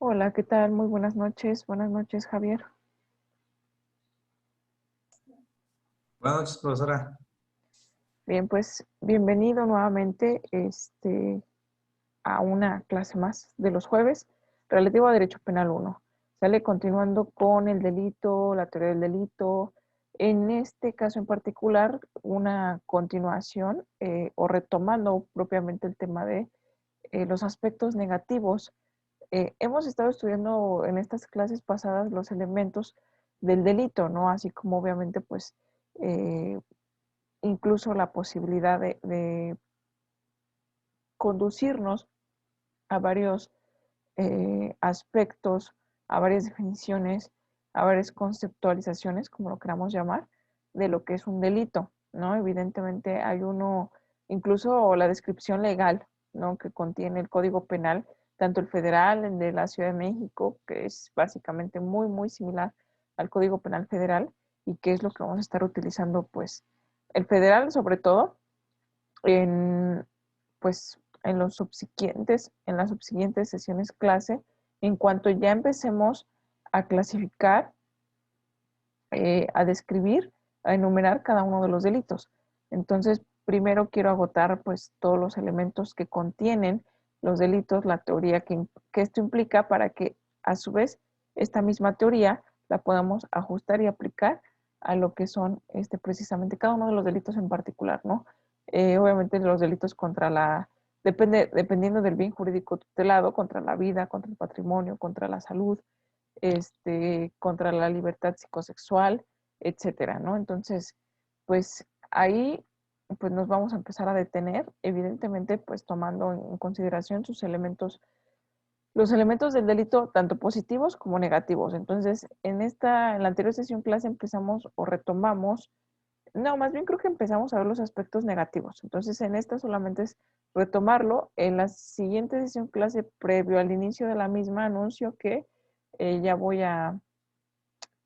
Hola, ¿qué tal? Muy buenas noches. Buenas noches, Javier. Buenas noches, profesora. Bien, pues bienvenido nuevamente a una clase más de los jueves relativo a Derecho Penal 1. Sale continuando con el delito, la teoría del delito. En este caso en particular, una continuación o retomando propiamente el tema de los aspectos negativos. Hemos estado estudiando en estas clases pasadas los elementos del delito, ¿no? Así como obviamente, pues, eh, incluso la posibilidad de conducirnos a varios aspectos, a varias definiciones, a varias conceptualizaciones, como lo queramos llamar, de lo que es un delito, ¿no? Evidentemente hay uno, incluso la descripción legal, ¿no? Que contiene el Código Penal, tanto el federal, el de la Ciudad de México, que es básicamente muy, muy similar al Código Penal federal, y que es lo que vamos a estar utilizando, pues, el federal sobre todo, en, pues, en las subsiguientes sesiones clase, en cuanto ya empecemos a clasificar, a describir, a enumerar cada uno de los delitos. Entonces, primero quiero agotar pues todos los elementos que contienen los delitos, la teoría que esto implica para que a su vez esta misma teoría la podamos ajustar y aplicar a lo que son precisamente cada uno de los delitos en particular, ¿no? Obviamente los delitos dependiendo del bien jurídico tutelado, contra la vida, contra el patrimonio, contra la salud, contra la libertad psicosexual, etcétera, ¿no? Entonces, pues ahí pues nos vamos a empezar a detener, evidentemente, pues tomando en consideración los elementos del delito, tanto positivos como negativos. Entonces, en la anterior sesión clase empezamos o retomamos, no, más bien creo que empezamos a ver los aspectos negativos. Entonces, en esta solamente es retomarlo. En la siguiente sesión clase, previo al inicio de la misma, anuncio que ya voy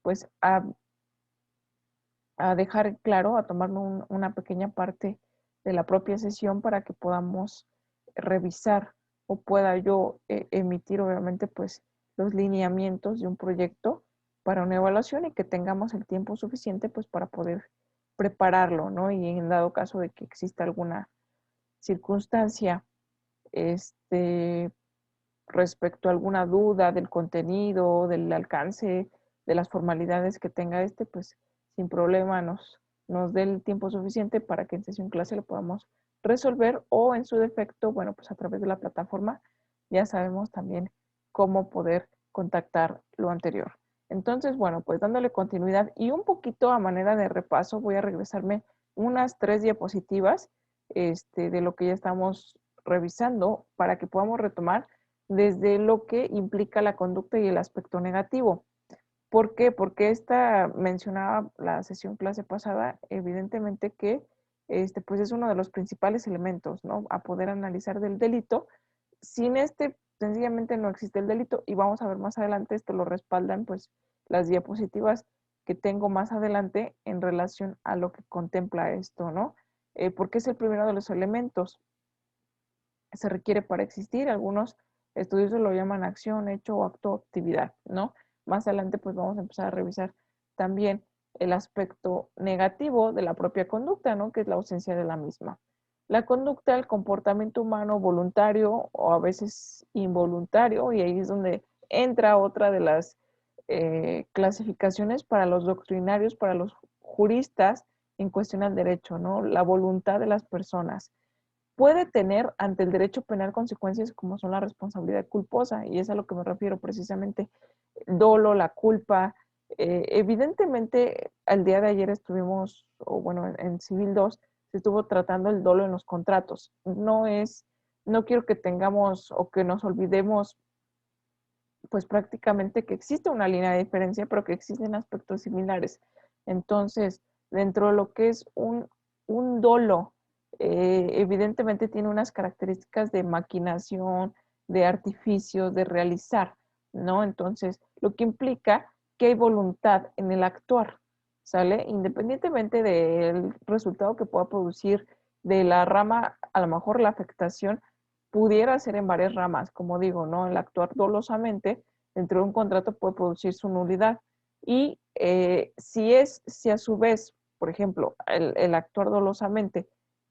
pues a dejar claro, a tomarme una pequeña parte de la propia sesión para que podamos revisar o pueda yo emitir obviamente pues los lineamientos de un proyecto para una evaluación y que tengamos el tiempo suficiente pues para poder prepararlo, ¿no? Y en dado caso de que exista alguna circunstancia este, respecto a alguna duda del contenido, del alcance, de las formalidades que tenga pues sin problema nos dé el tiempo suficiente para que en sesión clase lo podamos resolver o en su defecto, bueno, pues a través de la plataforma ya sabemos también cómo poder contactar lo anterior. Entonces, bueno, pues dándole continuidad y un poquito a manera de repaso, voy a regresarme unas 3 diapositivas de lo que ya estamos revisando para que podamos retomar desde lo que implica la conducta y el aspecto negativo. ¿Por qué? Porque esta mencionaba la sesión clase pasada, evidentemente que pues es uno de los principales elementos, ¿no? A poder analizar del delito. Sin sencillamente no existe el delito y vamos a ver más adelante, esto lo respaldan pues las diapositivas que tengo más adelante en relación a lo que contempla esto, ¿no? Porque es el primero de los elementos se requiere para existir. Algunos estudios lo llaman acción, hecho o acto o actividad, ¿no? Más adelante pues vamos a empezar a revisar también el aspecto negativo de la propia conducta, ¿no? Que es la ausencia de la misma. La conducta, el comportamiento humano voluntario o a veces involuntario, y ahí es donde entra otra de las clasificaciones para los doctrinarios, para los juristas en cuestión al derecho, ¿no? La voluntad de las personas puede tener ante el derecho penal consecuencias como son la responsabilidad culposa, y es a lo que me refiero precisamente, el dolo, la culpa. Evidentemente, al día de ayer estuvimos, o bueno, en Civil 2 se estuvo tratando el dolo en los contratos. No quiero que tengamos o que nos olvidemos, pues prácticamente que existe una línea de diferencia, pero que existen aspectos similares. Entonces, dentro de lo que es un dolo, evidentemente tiene unas características de maquinación, de artificio, de realizar, ¿no? Entonces, lo que implica que hay voluntad en el actuar, ¿sale? Independientemente del resultado que pueda producir de la rama, a lo mejor la afectación, pudiera ser en varias ramas, como digo, ¿no? El actuar dolosamente dentro de un contrato puede producir su nulidad. Y si a su vez, por ejemplo, el actuar dolosamente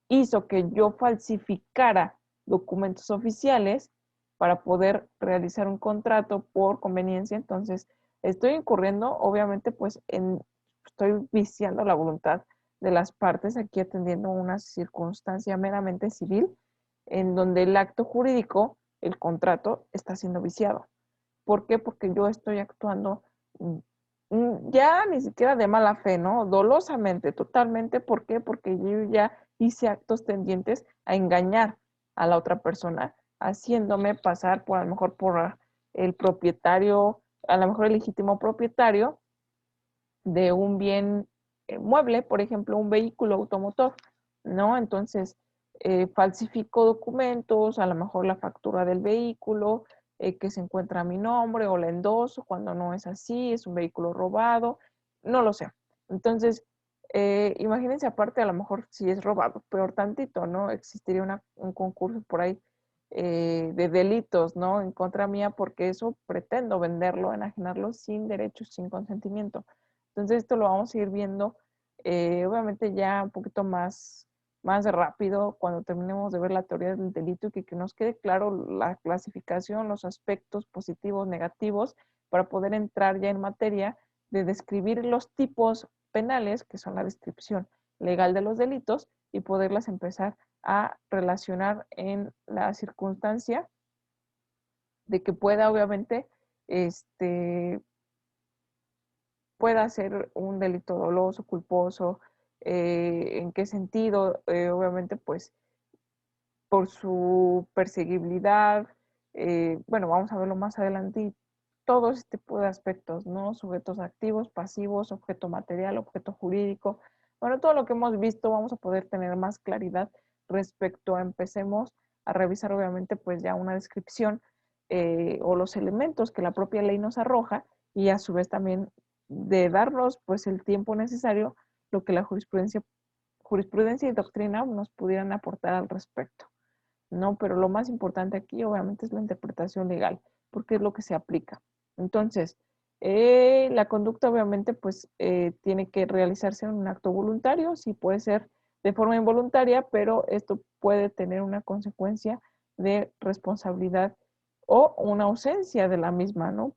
hizo que yo falsificara documentos oficiales para poder realizar un contrato por conveniencia, entonces estoy incurriendo, obviamente, pues estoy viciando la voluntad de las partes, aquí atendiendo una circunstancia meramente civil, en donde el acto jurídico, el contrato, está siendo viciado. ¿Por qué? Porque yo estoy actuando ya ni siquiera de mala fe, ¿no? Dolosamente, totalmente. ¿Por qué? Porque yo ya hice actos tendientes a engañar a la otra persona, haciéndome pasar por a lo mejor por el propietario, a lo mejor el legítimo propietario de un bien mueble, por ejemplo, un vehículo automotor, ¿no? Entonces, falsifico documentos, a lo mejor la factura del vehículo, que se encuentra a mi nombre o la endoso cuando no es así, es un vehículo robado, no lo sé. Entonces, imagínense aparte, a lo mejor si es robado, peor tantito, ¿no? Existiría un concurso por ahí de delitos, ¿no? En contra mía, porque eso pretendo venderlo, enajenarlo sin derechos, sin consentimiento. Entonces esto lo vamos a ir viendo, obviamente ya un poquito más rápido cuando terminemos de ver la teoría del delito y que nos quede claro la clasificación, los aspectos positivos, negativos, para poder entrar ya en materia de describir los tipos penales, que son la descripción legal de los delitos, y poderlas empezar a relacionar en la circunstancia de que pueda obviamente pueda ser un delito doloso, culposo, en qué sentido, obviamente pues por su perseguibilidad, bueno, vamos a verlo más adelante, y todo este tipo de aspectos, ¿no? Sujetos activos, pasivos, objeto material, objeto jurídico, bueno, todo lo que hemos visto vamos a poder tener más claridad respecto a empecemos a revisar obviamente pues ya una descripción o los elementos que la propia ley nos arroja y a su vez también de darnos pues el tiempo necesario, lo que la jurisprudencia y doctrina nos pudieran aportar al respecto, ¿no? Pero lo más importante aquí obviamente es la interpretación legal, porque es lo que se aplica. Entonces, la conducta obviamente pues tiene que realizarse en un acto voluntario, sí puede ser de forma involuntaria, pero esto puede tener una consecuencia de responsabilidad o una ausencia de la misma, ¿no?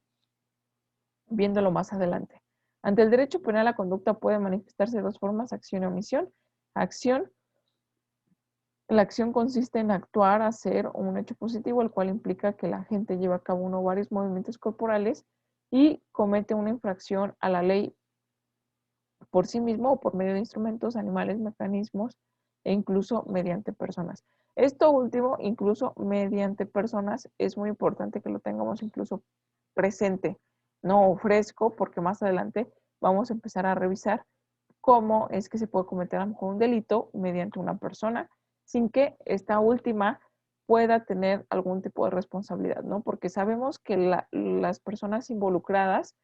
Viéndolo más adelante. Ante el derecho penal, la conducta puede manifestarse de dos formas: acción y omisión. Acción, la acción consiste en actuar, hacer un hecho positivo, el cual implica que la gente lleva a cabo uno o varios movimientos corporales y comete una infracción a la ley por sí mismo o por medio de instrumentos, animales, mecanismos e incluso mediante personas. Esto último, incluso mediante personas, es muy importante que lo tengamos incluso presente, no fresco, porque más adelante vamos a empezar a revisar cómo es que se puede cometer a lo mejor un delito mediante una persona sin que esta última pueda tener algún tipo de responsabilidad, ¿no? Porque sabemos que las personas involucradas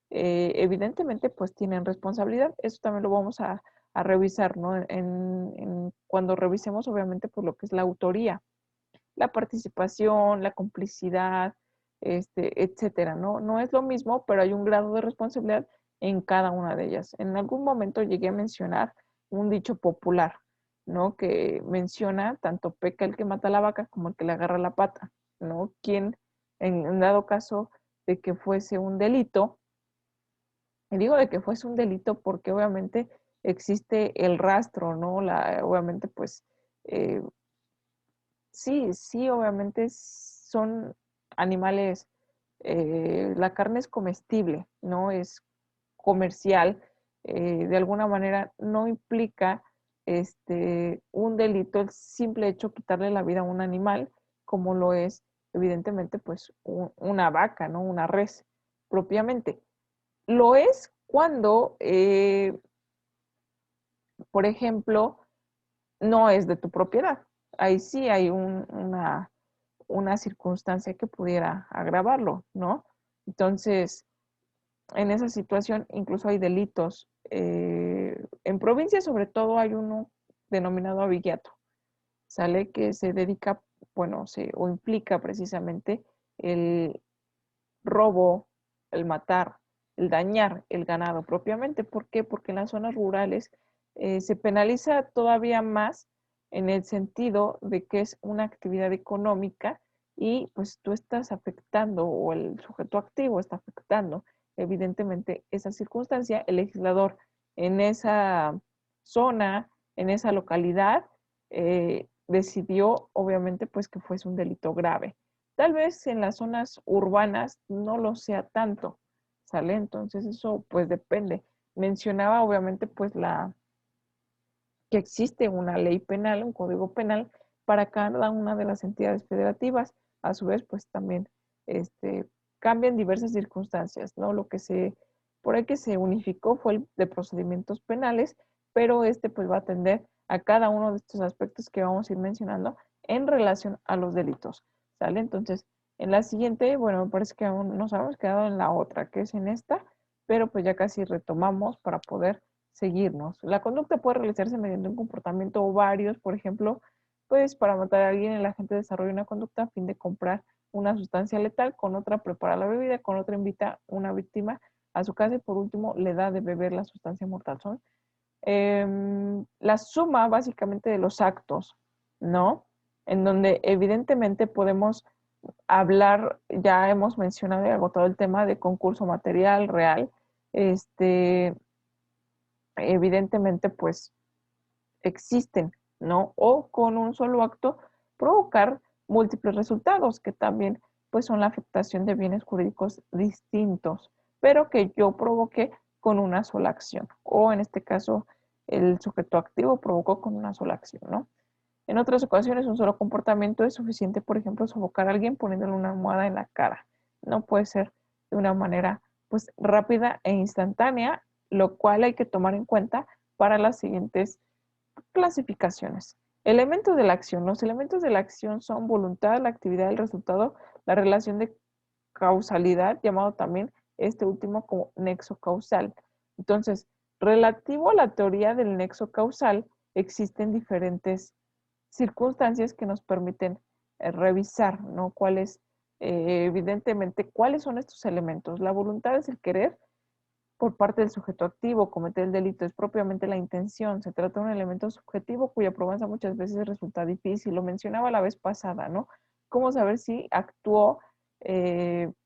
evidentemente pues tienen responsabilidad. Eso también lo vamos a revisar, ¿no? Cuando revisemos obviamente pues lo que es la autoría, la participación, la complicidad, etcétera, ¿no? No es lo mismo, pero hay un grado de responsabilidad en cada una de ellas. En algún momento llegué a mencionar un dicho popular, ¿no? Que menciona tanto peca el que mata la vaca como el que le agarra la pata, ¿no? Quien, en dado caso de que fuese un delito, y digo de que fuese un delito porque obviamente existe el rastro, ¿no? Obviamente, pues, eh, sí, obviamente son animales, la carne es comestible, ¿no? Es comercial, de alguna manera no implica un delito el simple hecho de quitarle la vida a un animal, como lo es evidentemente pues una vaca, ¿no? Una res propiamente. Lo es cuando, por ejemplo, no es de tu propiedad. Ahí sí hay una circunstancia que pudiera agravarlo, ¿no? Entonces, en esa situación incluso hay delitos. En provincia sobre todo hay uno denominado abigeato, ¿sale? Que se dedica bueno, o implica precisamente el robo, el matar, el dañar el ganado propiamente. ¿Por qué? Porque en las zonas rurales se penaliza todavía más en el sentido de que es una actividad económica y pues tú estás afectando o el sujeto activo está afectando evidentemente esa circunstancia. El legislador en esa zona, en esa localidad, decidió obviamente pues que fuese un delito grave. Tal vez en las zonas urbanas no lo sea tanto, ¿sale? Entonces eso pues depende. Mencionaba obviamente pues que existe una ley penal, un código penal para cada una de las entidades federativas. A su vez pues también cambian diversas circunstancias, ¿no? Por ahí que se unificó fue el de procedimientos penales, pero pues va a atender a cada uno de estos aspectos que vamos a ir mencionando en relación a los delitos, ¿sale? Entonces, en la siguiente, bueno, me parece que aún nos habíamos quedado en la otra, que es en esta, pero pues ya casi retomamos para poder seguirnos. La conducta puede realizarse mediante un comportamiento o varios, por ejemplo, pues para matar a alguien el agente desarrolla una conducta a fin de comprar una sustancia letal, con otra prepara la bebida, con otra invita a una víctima a su casa y por último le da de beber la sustancia mortal. Son la suma básicamente de los actos, ¿no? En donde evidentemente podemos hablar, ya hemos mencionado y agotado el tema de concurso material real, evidentemente pues existen, ¿no? O con un solo acto provocar múltiples resultados, que también pues son la afectación de bienes jurídicos distintos, pero que yo provoqué con una sola acción, o en este caso el sujeto activo provocó con una sola acción, ¿no? En otras ocasiones un solo comportamiento es suficiente, por ejemplo, sofocar a alguien poniéndole una almohada en la cara. No puede ser de una manera pues rápida e instantánea, lo cual hay que tomar en cuenta para las siguientes clasificaciones. Elementos de la acción. Los elementos de la acción son voluntad, la actividad, el resultado, la relación de causalidad, llamado también este último como nexo causal. Entonces, relativo a la teoría del nexo causal, existen diferentes circunstancias que nos permiten revisar, ¿no? Evidentemente, cuáles son estos elementos. La voluntad es el querer, por parte del sujeto activo. Cometer el delito es propiamente la intención. Se trata de un elemento subjetivo cuya probanza muchas veces resulta difícil. Lo mencionaba la vez pasada, ¿no? ¿Cómo saber si actuó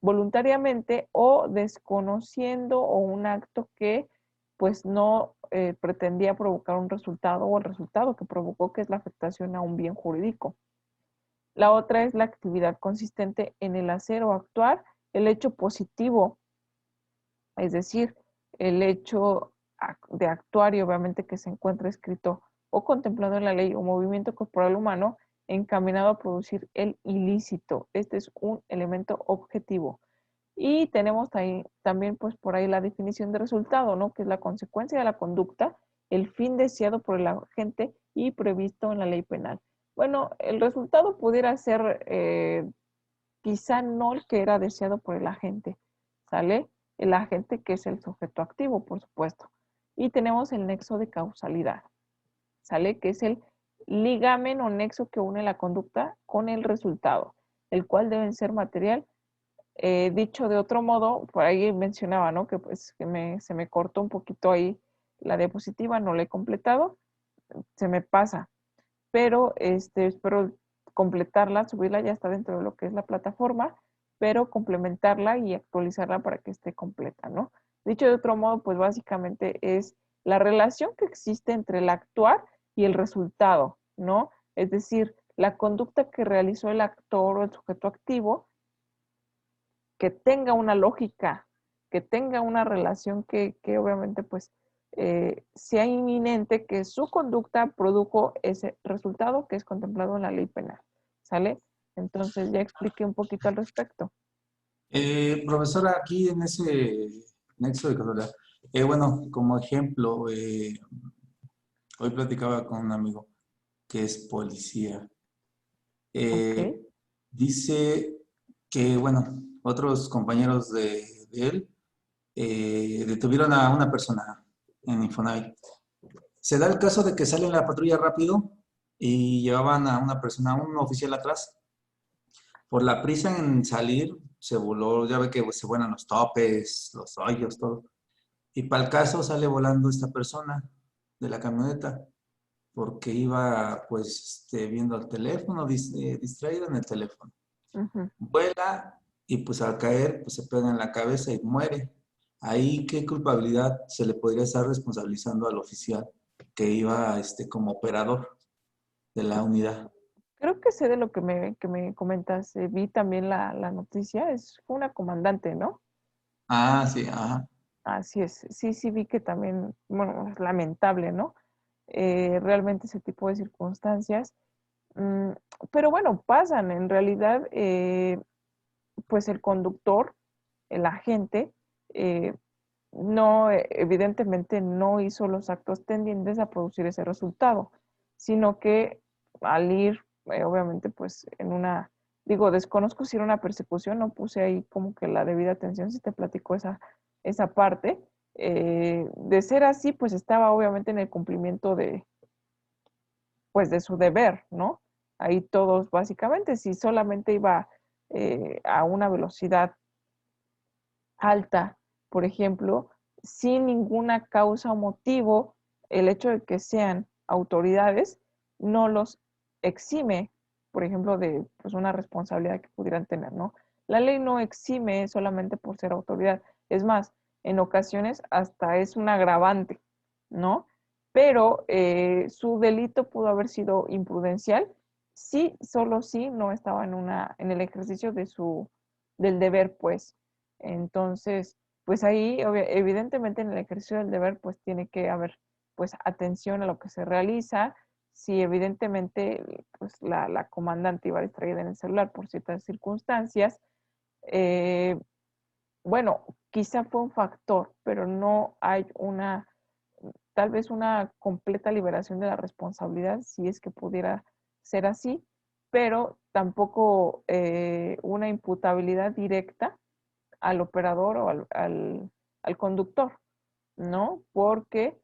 voluntariamente o desconociendo o un acto que pues no pretendía provocar un resultado o el resultado que provocó, que es la afectación a un bien jurídico? La otra es la actividad consistente en el hacer o actuar, el hecho positivo, es decir, el hecho de actuar y obviamente que se encuentra escrito o contemplado en la ley o movimiento corporal humano encaminado a producir el ilícito. Este es un elemento objetivo. Y tenemos también pues por ahí la definición de resultado, ¿no? Que es la consecuencia de la conducta, el fin deseado por el agente y previsto en la ley penal. Bueno, el resultado pudiera ser quizá no el que era deseado por el agente, ¿sale? El agente que es el sujeto activo, por supuesto. Y tenemos el nexo de causalidad, ¿sale? Que es el ligamen o nexo que une la conducta con el resultado, el cual debe ser material. Dicho de otro modo, por ahí mencionaba, ¿no? Que pues se me cortó un poquito ahí la diapositiva, no la he completado, se me pasa, pero espero completarla, subirla, ya está dentro de lo que es la plataforma, pero complementarla y actualizarla para que esté completa, ¿no? Dicho de otro modo, pues básicamente es la relación que existe entre el actuar y el resultado, ¿no? Es decir, la conducta que realizó el actor o el sujeto activo, que tenga una lógica, que tenga una relación que obviamente pues sea inminente que su conducta produjo ese resultado que es contemplado en la ley penal. ¿Sale? Entonces ya expliqué un poquito al respecto. Profesora, aquí en ese nexo de casualidad, bueno, como ejemplo, hoy platicaba con un amigo que es policía. Ok, Dice que, bueno, otros compañeros de él detuvieron a una persona en Infonavit. Se da el caso de que salen la patrulla rápido y llevaban a una persona, a un oficial atrás, por la prisa en salir, se voló, ya ve que se vuelan los topes, los hoyos, todo. Y para el caso sale volando esta persona de la camioneta, porque iba pues viendo el teléfono, distraído en el teléfono. Ujú. Vuela y pues al caer pues se pega en la cabeza y muere. Ahí, ¿qué culpabilidad se le podría estar responsabilizando al oficial que iba como operador de la unidad? Creo que sé de lo que me comentas. Vi también la noticia. Fue una comandante, ¿no? Ah, sí, ajá. Así es. Sí, sí vi que también, bueno, es lamentable, ¿no? Realmente ese tipo de circunstancias. Mm, pero bueno, pasan. En realidad, pues el conductor, el agente, eh, no, evidentemente no hizo los actos tendientes a producir ese resultado, sino que al ir, obviamente, pues en una, digo, desconozco si era una persecución, no puse ahí como que la debida atención, si te platico esa parte. De ser así, pues estaba obviamente en el cumplimiento pues de su deber, ¿no? Ahí todos básicamente, si solamente iba a una velocidad alta, por ejemplo, sin ninguna causa o motivo, el hecho de que sean autoridades no los exime, por ejemplo, de pues, una responsabilidad que pudieran tener, ¿no? La ley no exime solamente por ser autoridad. Es más, en ocasiones hasta es un agravante, ¿no? Pero su delito pudo haber sido imprudencial si solo si no estaba en el ejercicio del deber, pues. Entonces, pues ahí, evidentemente en el ejercicio del deber, pues tiene que haber, pues, atención a lo que se realiza. Si evidentemente, pues, la comandante iba distraída en el celular por ciertas circunstancias, eh, bueno, quizá fue un factor, pero no hay tal vez una completa liberación de la responsabilidad, si es que pudiera ser así, pero tampoco una imputabilidad directa al operador o al conductor, ¿no? Porque,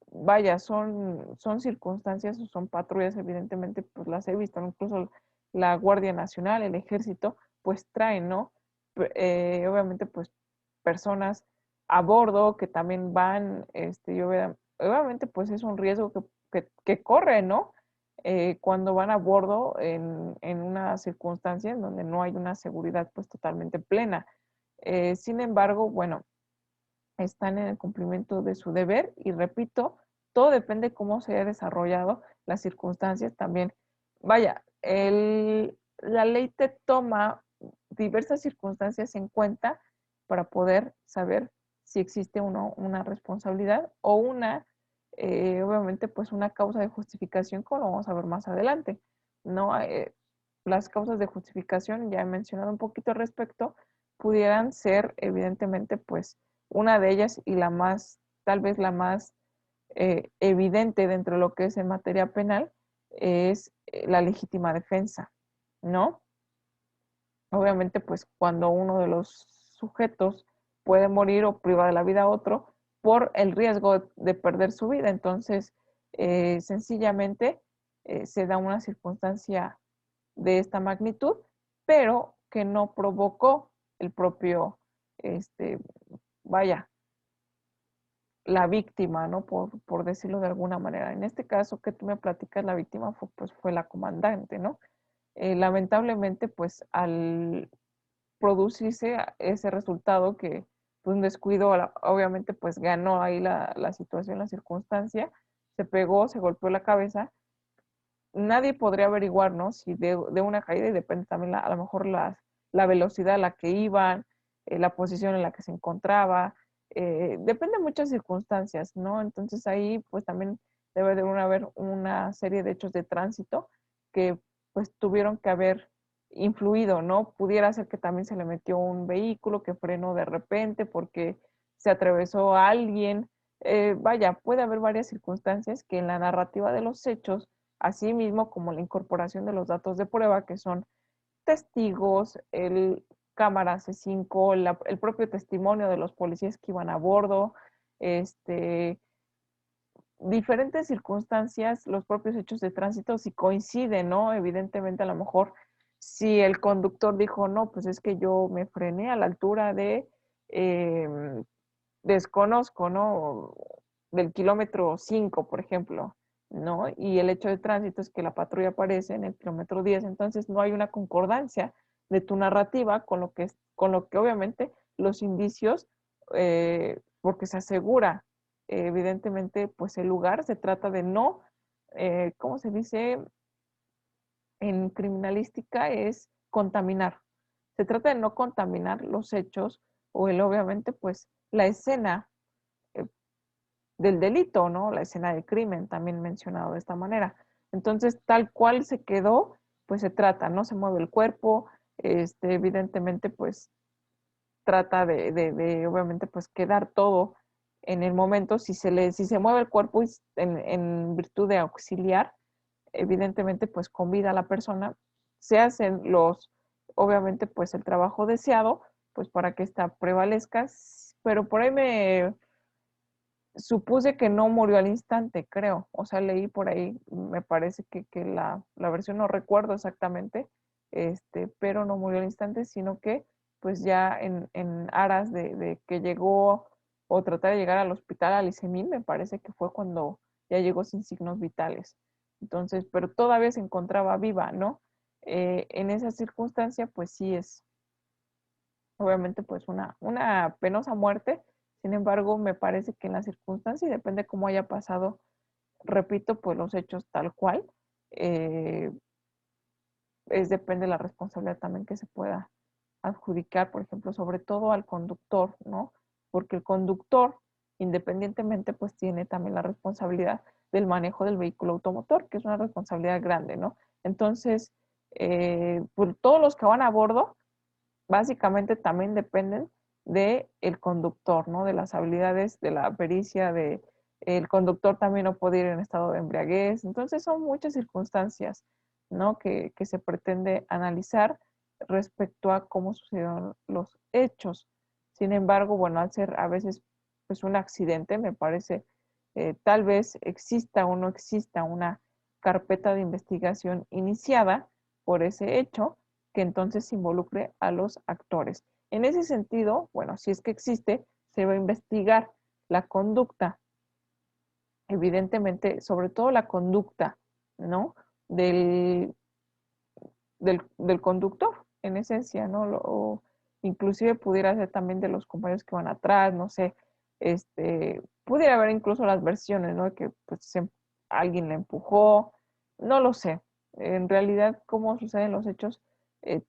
vaya, son circunstancias o son patrullas, evidentemente, pues las he visto, ¿no? Incluso la Guardia Nacional, el Ejército, pues traen, ¿no? Obviamente, pues personas a bordo que también van, y obviamente, pues es un riesgo que corre, ¿no? Cuando van a bordo en una circunstancia en donde no hay una seguridad pues totalmente plena. Sin embargo, bueno, están en el cumplimiento de su deber y repito, todo depende cómo se haya desarrollado las circunstancias también. Vaya, la ley te toma diversas circunstancias en cuenta para poder saber si existe una responsabilidad o obviamente, pues una causa de justificación, como lo vamos a ver más adelante, ¿no? Las causas de justificación, ya he mencionado un poquito al respecto, pudieran ser, evidentemente, pues, una de ellas y tal vez la más evidente dentro de lo que es en materia penal, es la legítima defensa, ¿no? Obviamente, pues cuando uno de los sujetos puede morir o priva de la vida a otro por el riesgo de perder su vida. Entonces, sencillamente se da una circunstancia de esta magnitud, pero que no provocó el propio, este, vaya, la víctima, ¿no? Por decirlo de alguna manera. En este caso que tú me platicas, la víctima fue la comandante, ¿no? Lamentablemente, pues al producirse ese resultado que pues, un descuido, obviamente, pues ganó ahí la situación, la circunstancia, se pegó, se golpeó la cabeza. Nadie podría averiguar, ¿no? Si de una caída, y depende también a lo mejor la velocidad a la que iban, la posición en la que se encontraba, depende de muchas circunstancias, ¿no? Entonces ahí pues también debe de haber una serie de hechos de tránsito que pues tuvieron que haber influido, ¿no? Pudiera ser que también se le metió un vehículo que frenó de repente porque se atravesó a alguien. Vaya, puede haber varias circunstancias que en la narrativa de los hechos, así mismo como la incorporación de los datos de prueba, que son testigos, el cámara C5, el propio testimonio de los policías que iban a bordo, este, diferentes circunstancias, los propios hechos de tránsito, si coinciden, ¿no? Evidentemente, a lo mejor si el conductor dijo, no, pues es que yo me frené a la altura de, desconozco, ¿no? Del kilómetro 5, por ejemplo, ¿no? Y el hecho de tránsito es que la patrulla aparece en el kilómetro 10, entonces no hay una concordancia de tu narrativa con lo que obviamente los indicios, porque se asegura, evidentemente, pues el lugar, se trata de no, ¿cómo se dice? En criminalística es contaminar. Se trata de no contaminar los hechos o obviamente, pues, la escena eh, del delito, ¿no? La escena del crimen, también mencionado de esta manera. Entonces, tal cual se quedó, pues se trata, no se mueve el cuerpo, evidentemente, pues, trata obviamente, pues, quedar todo en el momento. Si se mueve el cuerpo en virtud de auxiliar, evidentemente pues con vida a la persona, se hacen obviamente pues el trabajo deseado, pues para que esta prevalezca, pero por ahí me supuse que no murió al instante, creo, o sea, leí por ahí, me parece que la versión no recuerdo exactamente, pero no murió al instante, sino que pues ya en aras de que llegó o tratar de llegar al hospital al ICEMIN, me parece que fue cuando ya llegó sin signos vitales. Entonces, pero todavía se encontraba viva, ¿no? En esa circunstancia, pues sí es, obviamente, pues una penosa muerte. Sin embargo, me parece que en la circunstancia, y depende cómo haya pasado, repito, pues los hechos tal cual, eh, depende de la responsabilidad también que se pueda adjudicar, por ejemplo, sobre todo al conductor, ¿no? Porque el conductor, independientemente, pues tiene también la responsabilidad del manejo del vehículo automotor, que es una responsabilidad grande, ¿no? Entonces, pues todos los que van a bordo, básicamente también dependen del conductor, ¿no? De las habilidades, de la pericia, de el conductor también no puede ir en estado de embriaguez. Entonces son muchas circunstancias, ¿no? Que se pretende analizar respecto a cómo sucedieron los hechos. Sin embargo, bueno, al ser a veces pues un accidente, me parece, tal vez exista o no exista una carpeta de investigación iniciada por ese hecho que entonces involucre a los actores. En ese sentido, bueno, si es que existe, se va a investigar la conducta, evidentemente, sobre todo la conducta, ¿no? Del, del conductor, en esencia, ¿no? O inclusive pudiera ser también de los compañeros que van atrás, no sé, pudiera haber incluso las versiones, ¿no? Que pues alguien le empujó, no lo sé. En realidad, cómo suceden los hechos,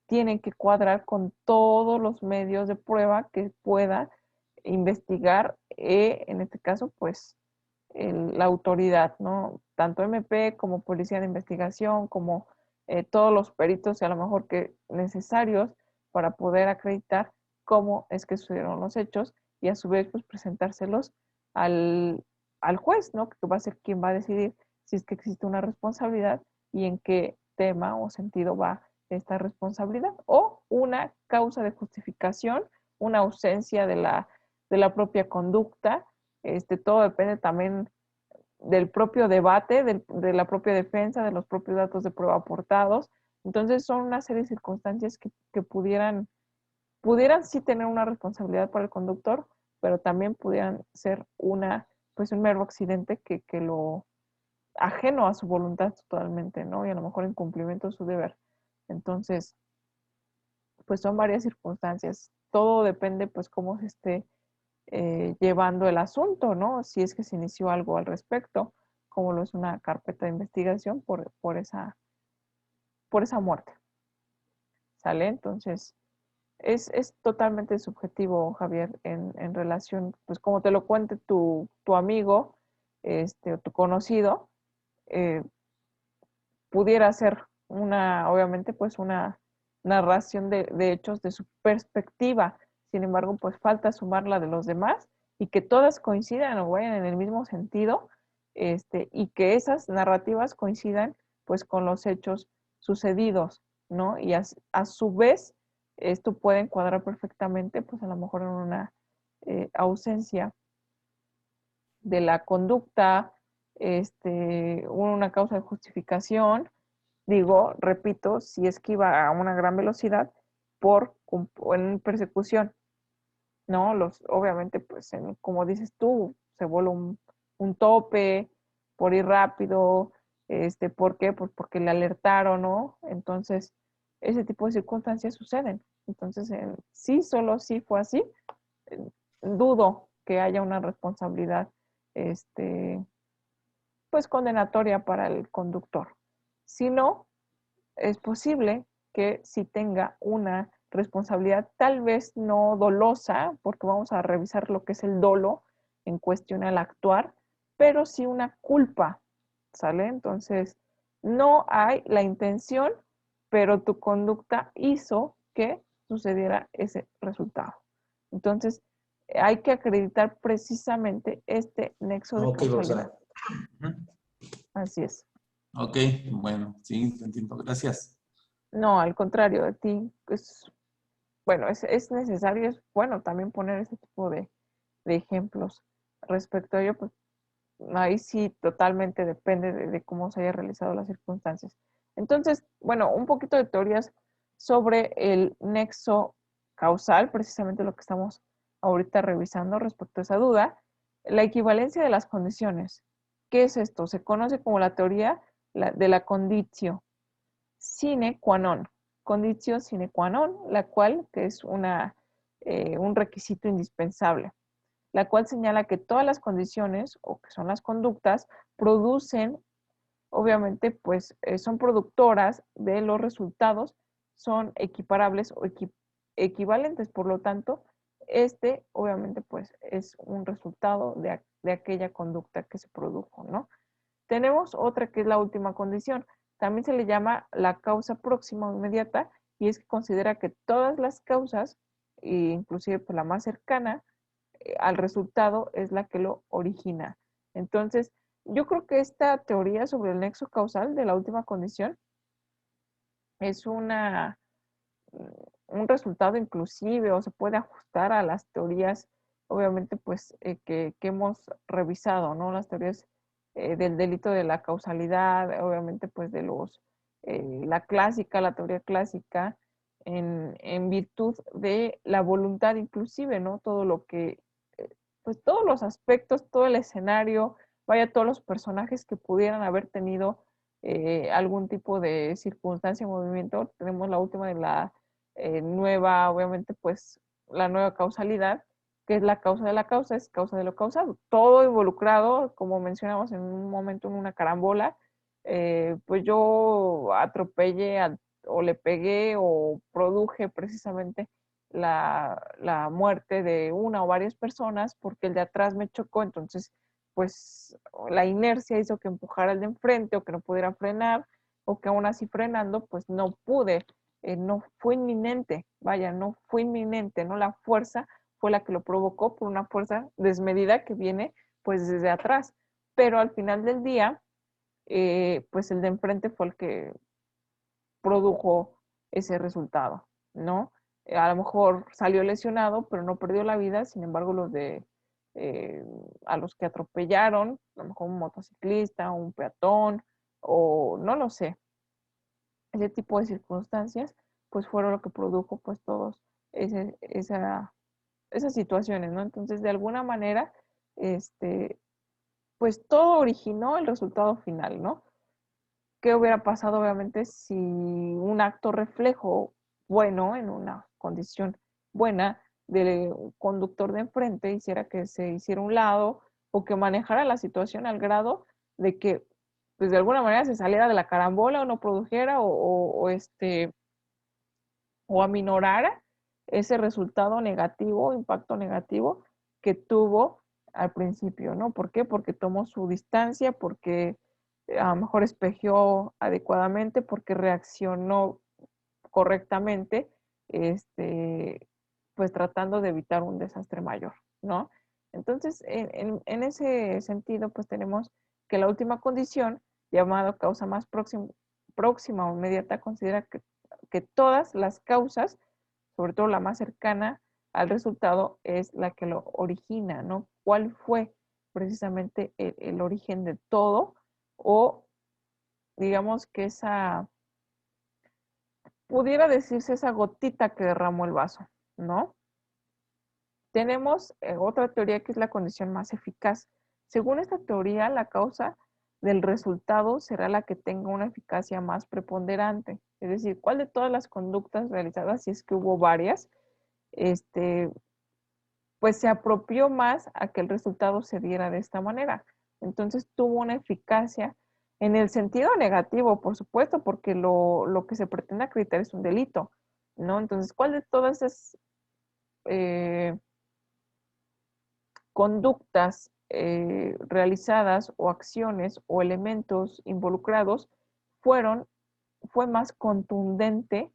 tienen que cuadrar con todos los medios de prueba que pueda investigar, en este caso, pues, la autoridad, ¿no? Tanto MP como Policía de Investigación, como todos los peritos y a lo mejor que necesarios para poder acreditar cómo es que sucedieron los hechos y a su vez pues presentárselos al, al juez, ¿no? Que va a ser quien va a decidir si es que existe una responsabilidad y en qué tema o sentido va esta responsabilidad o una causa de justificación, una ausencia de la propia conducta. Todo depende también del propio debate, de la propia defensa, de los propios datos de prueba aportados. Entonces son una serie de circunstancias que pudieran sí tener una responsabilidad para el conductor, pero también pudieran ser pues un mero accidente que lo ajeno a su voluntad totalmente, ¿no? Y a lo mejor en cumplimiento de su deber. Entonces, pues son varias circunstancias. Todo depende, pues, cómo se esté llevando el asunto, ¿no? Si es que se inició algo al respecto, como lo es una carpeta de investigación por esa muerte, ¿sale? Entonces, es totalmente subjetivo, Javier, en relación, pues como te lo cuente tu amigo, o tu conocido, eh, pudiera ser obviamente, pues una narración de hechos de su perspectiva. Sin embargo, pues falta sumar la de los demás y que todas coincidan o vayan en el mismo sentido, y que esas narrativas coincidan pues con los hechos sucedidos, ¿no? Y a su vez, esto puede encuadrar perfectamente, pues a lo mejor en una ausencia de la conducta, una causa de justificación, Digo, repito, si es que iba a una gran velocidad en persecución, ¿no? Obviamente, pues, como dices tú, se voló un tope por ir rápido, ¿por qué? Pues porque le alertaron, ¿no? Entonces, ese tipo de circunstancias suceden. Entonces, sí, solo sí fue así, eh, dudo que haya una responsabilidad, pues, condenatoria para el conductor. Si no, es posible que sí tenga una responsabilidad, tal vez no dolosa, porque vamos a revisar lo que es el dolo en cuestión al actuar, pero sí una culpa, ¿sale? Entonces, no hay la intención, pero tu conducta hizo que sucediera ese resultado. Entonces, hay que acreditar precisamente este nexo de Ok, causalidad. profesora. Ujú. Así es. Ok, bueno, sí, te entiendo. Gracias. No, al contrario, de ti, pues, bueno, es necesario, es bueno también poner ese tipo de ejemplos. Respecto a ello, pues ahí sí totalmente depende de cómo se haya realizado las circunstancias. Entonces, bueno, un poquito de teorías sobre el nexo causal, precisamente lo que estamos ahorita revisando respecto a esa duda. La equivalencia de las condiciones. ¿Qué es esto? Se conoce como la teoría de la conditio sine qua non, conditio sine qua non, la cual que es un requisito indispensable, la cual señala que todas las condiciones o que son las conductas producen, obviamente, pues son productoras de los resultados, son equiparables o equivalentes, por lo tanto, obviamente, pues es un resultado de aquella conducta que se produjo, ¿no? Tenemos otra que es la última condición. También se le llama la causa próxima o inmediata y es que considera que todas las causas, inclusive pues la más cercana al resultado, es la que lo origina. Entonces, yo creo que esta teoría sobre el nexo causal de la última condición es un resultado inclusive o se puede ajustar a las teorías, obviamente, pues que hemos revisado, ¿no? Las teorías del delito de la causalidad, obviamente, pues la clásica, la teoría clásica, en virtud de la voluntad inclusive, ¿no? Todo lo que, pues todos los aspectos, todo el escenario, vaya, todos los personajes que pudieran haber tenido algún tipo de circunstancia o movimiento. Tenemos la última de la nueva, obviamente, pues la nueva causalidad, que es la causa de la causa, es causa de lo causado. Todo involucrado, como mencionamos en un momento en una carambola, pues yo atropellé o le pegué o produje precisamente la muerte de una o varias personas porque el de atrás me chocó, entonces pues la inercia hizo que empujara el de enfrente o que no pudiera frenar o que aún así frenando pues no pude, no fue inminente, vaya, no fue inminente, no la fuerza fue la que lo provocó por una fuerza desmedida que viene pues desde atrás, pero al final del día pues el de enfrente fue el que produjo ese resultado, ¿no? A lo mejor salió lesionado, pero no perdió la vida, sin embargo, a los que atropellaron, a lo mejor un motociclista, un peatón, o no lo sé, ese tipo de circunstancias, pues fueron lo que produjo pues todos ese, esa, esas situaciones, ¿no? Entonces, de alguna manera, este, pues todo originó el resultado final, ¿no? ¿Qué hubiera pasado, obviamente, si un acto reflejo bueno, en una condición buena, del conductor de enfrente hiciera que se hiciera un lado o que manejara la situación al grado de que, pues de alguna manera se saliera de la carambola o no produjera o aminorara ese resultado negativo, impacto negativo que tuvo al principio, ¿no? ¿Por qué? Porque tomó su distancia, porque a lo mejor espejeó adecuadamente, porque reaccionó correctamente, pues tratando de evitar un desastre mayor, ¿no? Entonces, en ese sentido, pues tenemos que la última condición, llamada causa más próxima o inmediata, considera que todas las causas, sobre todo la más cercana al resultado, es la que lo origina, ¿no? ¿Cuál fue precisamente el origen de todo? O digamos que pudiera decirse esa gotita que derramó el vaso, ¿no? Tenemos otra teoría que es la condición más eficaz. Según esta teoría, la causa del resultado será la que tenga una eficacia más preponderante. Es decir, ¿cuál de todas las conductas realizadas, si es que hubo varias, pues se apropió más a que el resultado se diera de esta manera? Entonces tuvo una eficacia en el sentido negativo, por supuesto, porque lo que se pretende acreditar es un delito, ¿no? Entonces, ¿cuál de todas esas conductas realizadas o acciones o elementos involucrados fue más contundente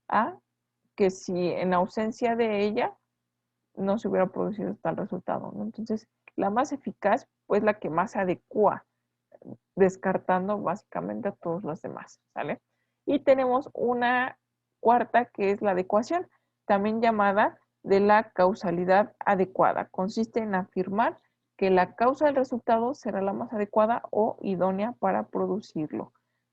a que si en ausencia de ella no se hubiera producido tal resultado, ¿no? Entonces, la más eficaz, pues la que más se adecua, descartando básicamente a todos los demás, ¿sale? Y tenemos una cuarta que es la adecuación, también llamada de la causalidad adecuada. Consiste en afirmar que la causa del resultado será la más adecuada o idónea para producirlo.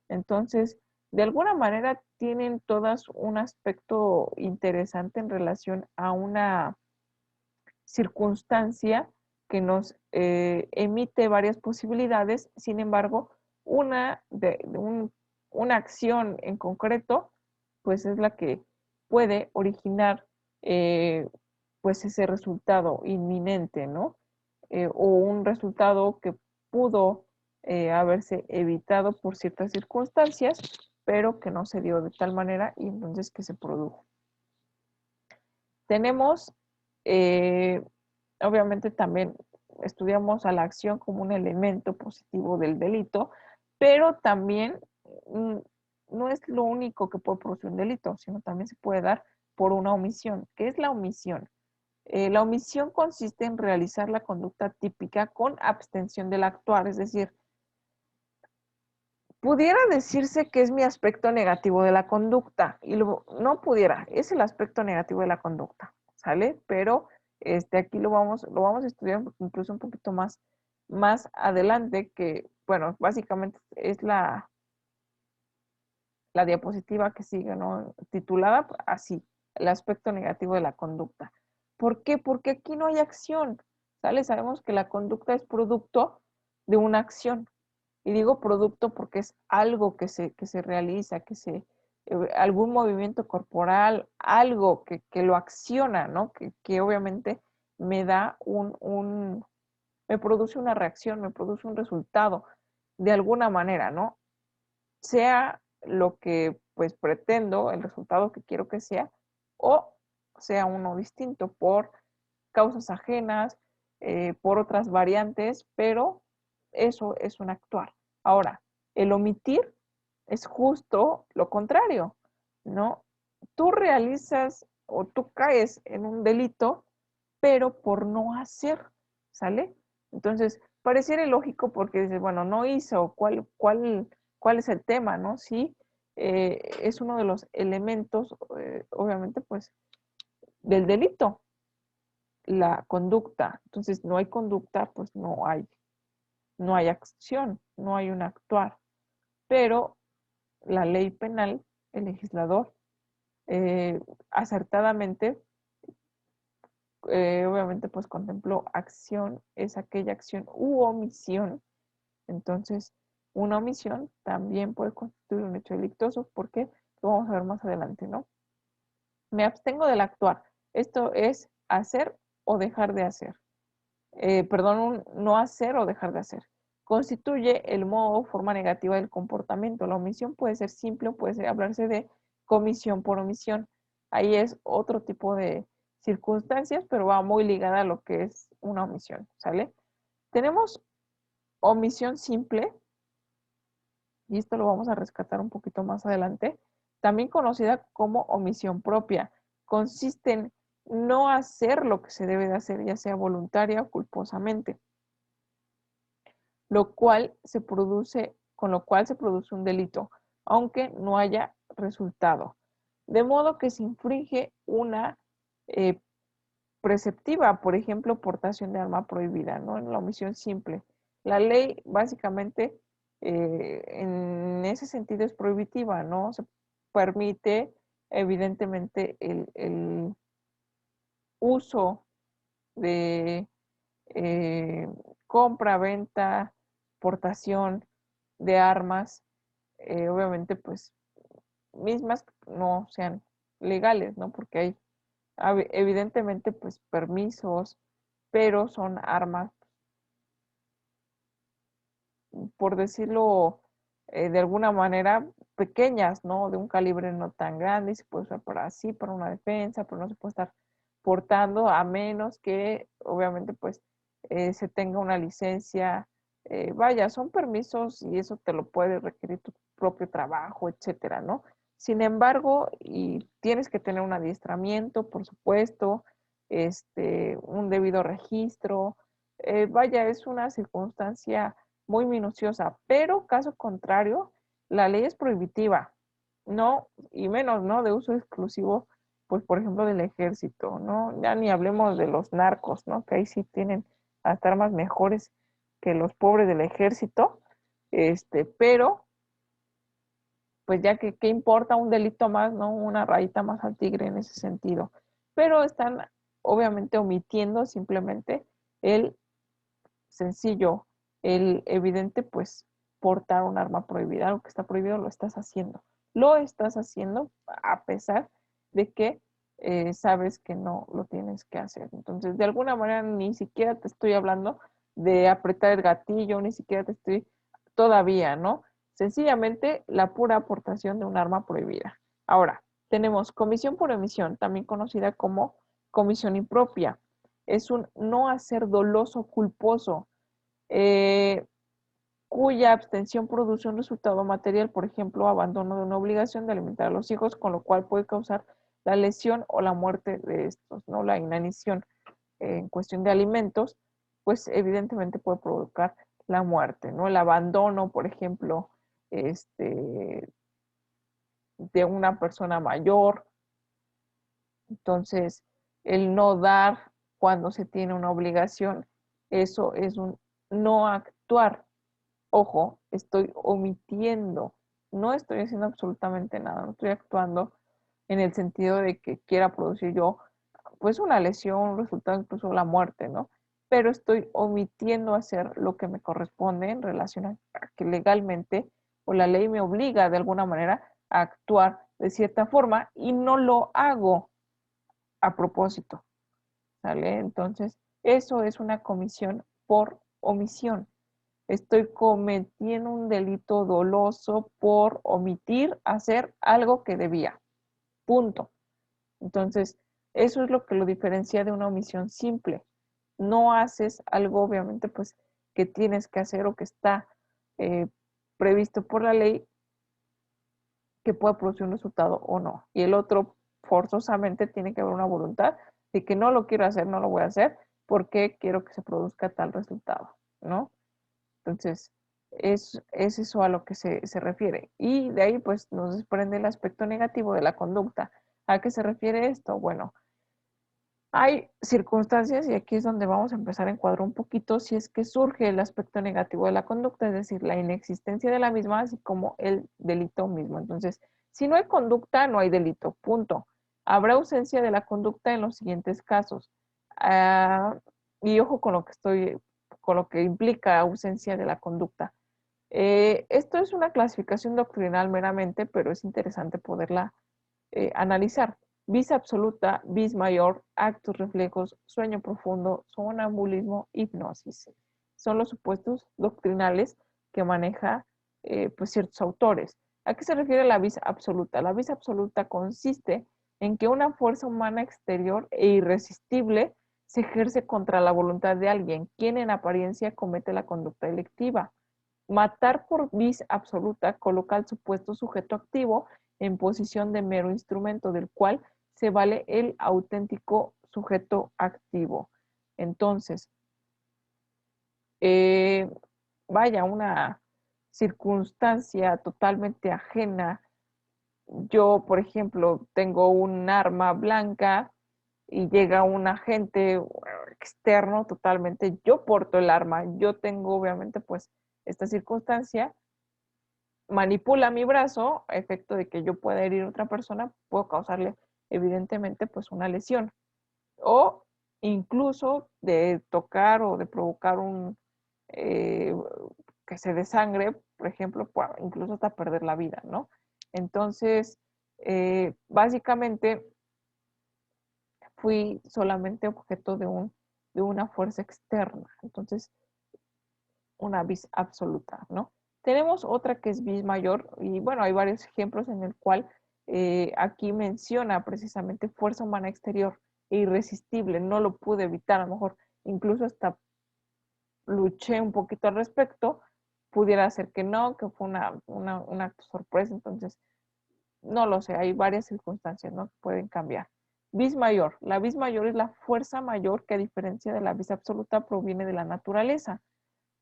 Entonces, de alguna manera tienen todas un aspecto interesante en relación a una circunstancia que nos emite varias posibilidades. Sin embargo, una acción en concreto, pues es la que puede originar pues ese resultado inminente, ¿no? O un resultado que pudo haberse evitado por ciertas circunstancias, pero que no se dio de tal manera y entonces que se produjo. Tenemos, obviamente también estudiamos a la acción como un elemento positivo del delito, pero también no es lo único que puede producir un delito, sino también se puede dar por una omisión. ¿Qué es la omisión? La omisión consiste en realizar la conducta típica con abstención del actuar, es decir, pudiera decirse que es mi aspecto negativo de la conducta, y no pudiera, es el aspecto negativo de la conducta, ¿sale? Pero aquí lo vamos a estudiar incluso un poquito más adelante, que, bueno, básicamente es la diapositiva que sigue, ¿no? Titulada así, el aspecto negativo de la conducta. ¿Por qué? Porque aquí no hay acción, ¿sale? Sabemos que la conducta es producto de una acción. Y digo producto porque es algo que se realiza, algún movimiento corporal, algo que lo acciona, ¿no? Que obviamente me da me produce una reacción, me produce un resultado de alguna manera, ¿no? Sea lo que pues pretendo, el resultado que quiero que sea, o sea uno distinto por causas ajenas, por otras variantes, pero eso es un actuar. Ahora, el omitir es justo lo contrario, ¿no? Tú realizas o tú caes en un delito, pero por no hacer, ¿sale? Entonces, pareciera ilógico porque dices, bueno, no hizo, ¿cuál es el tema, no? Sí, es uno de los elementos, obviamente, pues, del delito, la conducta. Entonces, no hay conducta, pues no hay acción, no hay un actuar. Pero la ley penal, el legislador, acertadamente, obviamente, pues contempló acción, es aquella acción u omisión. Entonces, una omisión también puede constituir un hecho delictuoso, porque lo vamos a ver más adelante, ¿no? Me abstengo del actuar. Esto es hacer o dejar de hacer. Perdón, un no hacer o dejar de hacer. Constituye el modo o forma negativa del comportamiento. La omisión puede ser simple o puede hablarse de comisión por omisión. Ahí es otro tipo de circunstancias, pero va muy ligada a lo que es una omisión, ¿sale? Tenemos omisión simple, y esto lo vamos a rescatar un poquito más adelante, también conocida como omisión propia. Consiste en no hacer lo que se debe de hacer, ya sea voluntaria o culposamente, con lo cual se produce un delito, aunque no haya resultado. De modo que se infringe una eh, preceptiva, por ejemplo, portación de arma prohibida, ¿no? En la omisión simple. La ley básicamente en ese sentido es prohibitiva, ¿no? Se permite evidentemente el uso de compra, venta, portación de armas, obviamente pues mismas no sean legales, ¿no? Porque hay evidentemente pues permisos, pero son armas, por decirlo de alguna manera, pequeñas, ¿no? De un calibre no tan grande y se puede usar para así, para una defensa, pero no se puede estar portando a menos que obviamente pues se tenga una licencia. Vaya, son permisos y eso te lo puede requerir tu propio trabajo, etcétera, ¿no? Sin embargo, y tienes que tener un adiestramiento, por supuesto, un debido registro. Vaya, es una circunstancia muy minuciosa, pero caso contrario, la ley es prohibitiva, no, y menos, ¿no? De uso exclusivo, pues, por ejemplo, del ejército, ¿no? Ya ni hablemos de los narcos, ¿no? Que ahí sí tienen hasta armas mejores que los pobres del ejército, pero, pues ya que, ¿qué importa un delito más, ¿no? Una rayita más al tigre en ese sentido. Pero están, obviamente, omitiendo simplemente el sencillo, el evidente, pues portar un arma prohibida, algo que está prohibido, lo estás haciendo. Lo estás haciendo a pesar de que sabes que no lo tienes que hacer. Entonces, de alguna manera, ni siquiera te estoy hablando de apretar el gatillo, ni siquiera te estoy todavía, ¿no? Sencillamente la pura aportación de un arma prohibida. Ahora, tenemos comisión por omisión, también conocida como comisión impropia. Es un no hacer doloso culposo, eh, cuya abstención produce un resultado material, por ejemplo, abandono de una obligación de alimentar a los hijos, con lo cual puede causar la lesión o la muerte de estos, ¿no? La inanición en cuestión de alimentos, pues evidentemente puede provocar la muerte, ¿no? El abandono, por ejemplo, de una persona mayor. Entonces, el no dar cuando se tiene una obligación, eso es un no actuar. Ojo, estoy omitiendo, no estoy haciendo absolutamente nada, no estoy actuando en el sentido de que quiera producir yo, pues una lesión, un resultado, incluso la muerte, ¿no? Pero estoy omitiendo hacer lo que me corresponde en relación a que legalmente o la ley me obliga de alguna manera a actuar de cierta forma y no lo hago a propósito, ¿sale? Entonces, eso es una comisión por omisión. Estoy cometiendo un delito doloso por omitir hacer algo que debía. Punto. Entonces, eso es lo que lo diferencia de una omisión simple. No haces algo, obviamente, pues, que tienes que hacer o que está eh, previsto por la ley que pueda producir un resultado o no. Y el otro, forzosamente, tiene que haber una voluntad de que no lo quiero hacer, no lo voy a hacer, porque quiero que se produzca tal resultado, ¿no? Entonces, es eso a lo que se refiere. Y de ahí, pues, nos desprende el aspecto negativo de la conducta. ¿A qué se refiere esto? Bueno, hay circunstancias, y aquí es donde vamos a empezar a encuadrar un poquito, si es que surge el aspecto negativo de la conducta, es decir, la inexistencia de la misma, así como el delito mismo. Entonces, si no hay conducta, no hay delito, punto. Habrá ausencia de la conducta en los siguientes casos. Ah, y ojo con lo que implica ausencia de la conducta. Esto es una clasificación doctrinal meramente, pero es interesante poderla analizar. Vis absoluta, vis mayor, actos reflejos, sueño profundo, sonambulismo, hipnosis. Son los supuestos doctrinales que maneja pues ciertos autores. ¿A qué se refiere la vis absoluta? La vis absoluta consiste en que una fuerza humana exterior e irresistible se ejerce contra la voluntad de alguien, quien en apariencia comete la conducta delictiva. Matar por vis absoluta coloca al supuesto sujeto activo en posición de mero instrumento del cual se vale el auténtico sujeto activo. Entonces, eh, vaya, una circunstancia totalmente ajena. Yo, por ejemplo, tengo un arma blanca y llega un agente externo totalmente, yo porto el arma, yo tengo obviamente pues esta circunstancia, manipula mi brazo, a efecto de que yo pueda herir a otra persona, puedo causarle evidentemente pues una lesión. O incluso de tocar o de provocar eh, que se desangre, por ejemplo, incluso hasta perder la vida, ¿no? Entonces, básicamente fui solamente objeto de una fuerza externa. Entonces, una vis absoluta, ¿no? Tenemos otra que es vis mayor, y bueno, hay varios ejemplos en el cual aquí menciona precisamente fuerza humana exterior e irresistible, no lo pude evitar, a lo mejor incluso hasta luché un poquito al respecto, pudiera ser que no, que fue un acto sorpresa, entonces no lo sé, hay varias circunstancias, ¿no? Que pueden cambiar. Vis mayor. La vis mayor es la fuerza mayor que a diferencia de la vis absoluta proviene de la naturaleza.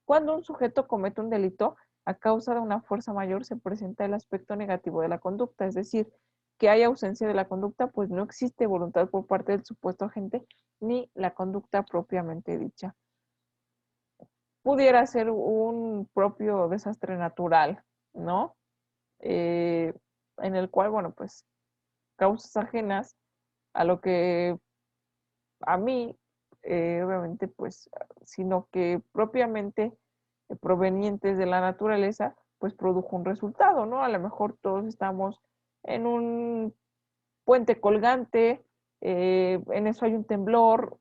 Cuando un sujeto comete un delito, a causa de una fuerza mayor se presenta el aspecto negativo de la conducta, es decir, que hay ausencia de la conducta, pues no existe voluntad por parte del supuesto agente ni la conducta propiamente dicha. Pudiera ser un propio desastre natural, ¿no? En el cual, bueno, pues causas ajenas a lo que a mí, obviamente, pues, sino que propiamente provenientes de la naturaleza, pues produjo un resultado, ¿no? A lo mejor todos estamos en un puente colgante, en eso hay un temblor,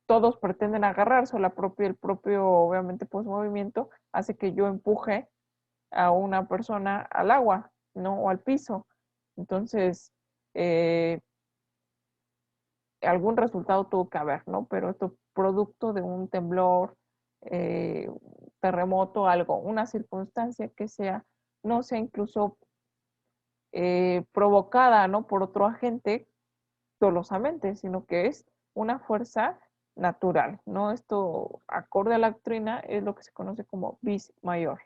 todos pretenden agarrarse, o el propio, obviamente, pues movimiento hace que yo empuje a una persona al agua, ¿no? O al piso. Entonces, eh, algún resultado tuvo que haber, ¿no? Pero esto producto de un temblor, terremoto, algo, una circunstancia que sea, no sea incluso provocada, ¿no? Por otro agente dolosamente, sino que es una fuerza natural, ¿no? Esto, acorde a la doctrina, es lo que se conoce como vis mayor.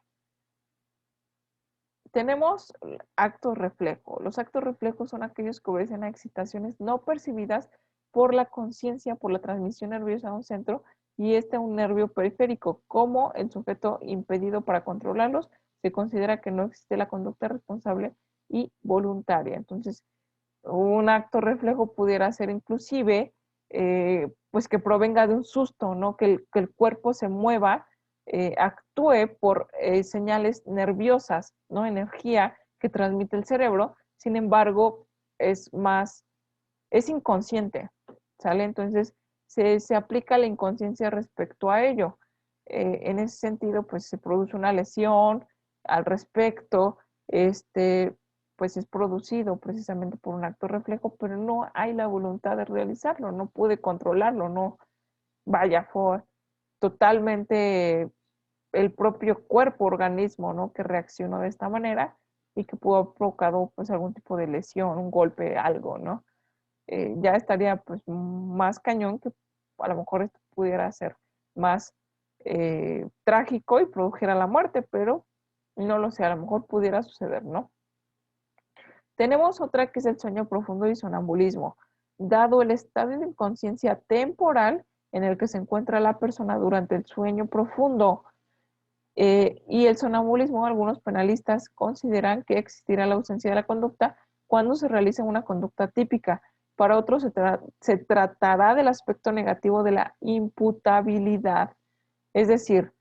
Tenemos actos reflejo. Los actos reflejos son aquellos que obedecen a excitaciones no percibidas por la conciencia, por la transmisión nerviosa a un centro y este a un nervio periférico. Como el sujeto impedido para controlarlos, se considera que no existe la conducta responsable y voluntaria. Entonces, un acto reflejo pudiera ser inclusive, pues que provenga de un susto, ¿no? Que el cuerpo se mueva, actúe por señales nerviosas, ¿no? Energía que transmite el cerebro, sin embargo, es más, es inconsciente, ¿sale? Entonces, se aplica la inconsciencia respecto a ello. En ese sentido, pues se produce una lesión al respecto, pues es producido precisamente por un acto reflejo, pero no hay la voluntad de realizarlo, no pude controlarlo, no, vaya, fue totalmente el propio cuerpo, organismo, ¿no? Que reaccionó de esta manera y que pudo haber provocado pues algún tipo de lesión, un golpe, algo, ¿no? Ya estaría pues más cañón que a lo mejor esto pudiera ser más trágico y produjera la muerte, pero no lo sé, a lo mejor pudiera suceder, ¿no? Tenemos otra que es el sueño profundo y sonambulismo. Dado el estado de inconsciencia temporal en el que se encuentra la persona durante el sueño profundo y el sonambulismo, algunos penalistas consideran que existirá la ausencia de la conducta cuando se realiza una conducta típica. Para otros se tratará del aspecto negativo de la imputabilidad. Es decir,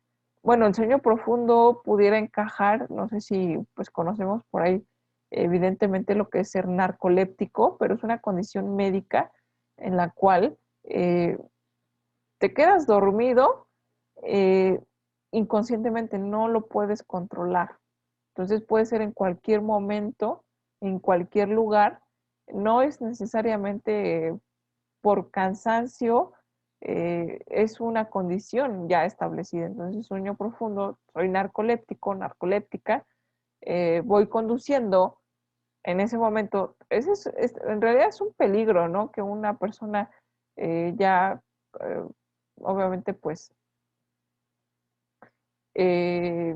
bueno, el sueño profundo pudiera encajar, no sé si pues conocemos por ahí evidentemente lo que es ser narcoléptico, pero es una condición médica en la cual te quedas dormido, eh, inconscientemente no lo puedes controlar. Entonces puede ser en cualquier momento, en cualquier lugar, no es necesariamente por cansancio, es una condición ya establecida. Entonces, sueño profundo, soy narcoléptico, narcoléptica, voy conduciendo en ese momento. En realidad es un peligro, ¿no? Que una persona ya, eh, obviamente, pues, eh,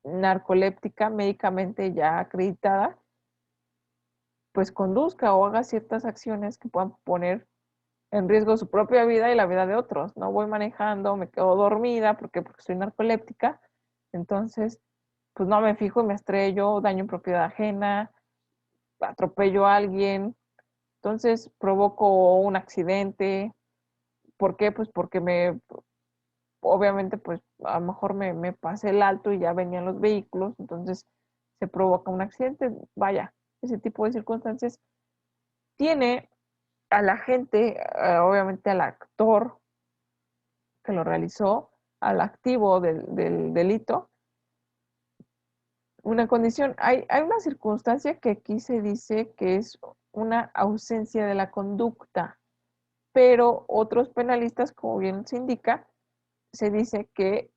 narcoléptica, médicamente ya acreditada, pues conduzca o haga ciertas acciones que puedan poner en riesgo su propia vida y la vida de otros. No voy manejando, me quedo dormida porque soy narcoléptica. Entonces, pues no me fijo y me estrello, daño en propiedad ajena, atropello a alguien, entonces provoco un accidente. ¿Por qué? Pues porque obviamente, pues a lo mejor me pasé el alto y ya venían los vehículos, entonces se provoca un accidente. Vaya, ese tipo de circunstancias tiene a la gente, obviamente al actor que lo realizó, al activo del delito, una condición. Hay una circunstancia que aquí se dice que es una ausencia de la conducta, pero otros penalistas, como bien se indica, se dice que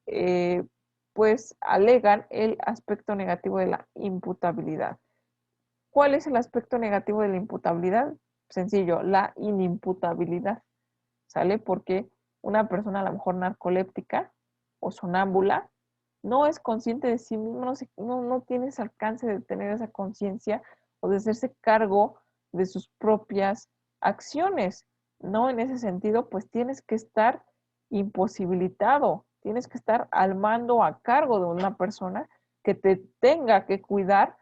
pues alegan el aspecto negativo de la imputabilidad. ¿Cuál es el aspecto negativo de la imputabilidad? Sencillo, la inimputabilidad, ¿sale? Porque una persona a lo mejor narcoléptica o sonámbula no es consciente de sí mismo, no tiene ese alcance de tener esa conciencia o de hacerse cargo de sus propias acciones, ¿no? En ese sentido, pues tienes que estar imposibilitado, tienes que estar al mando, a cargo de una persona que te tenga que cuidar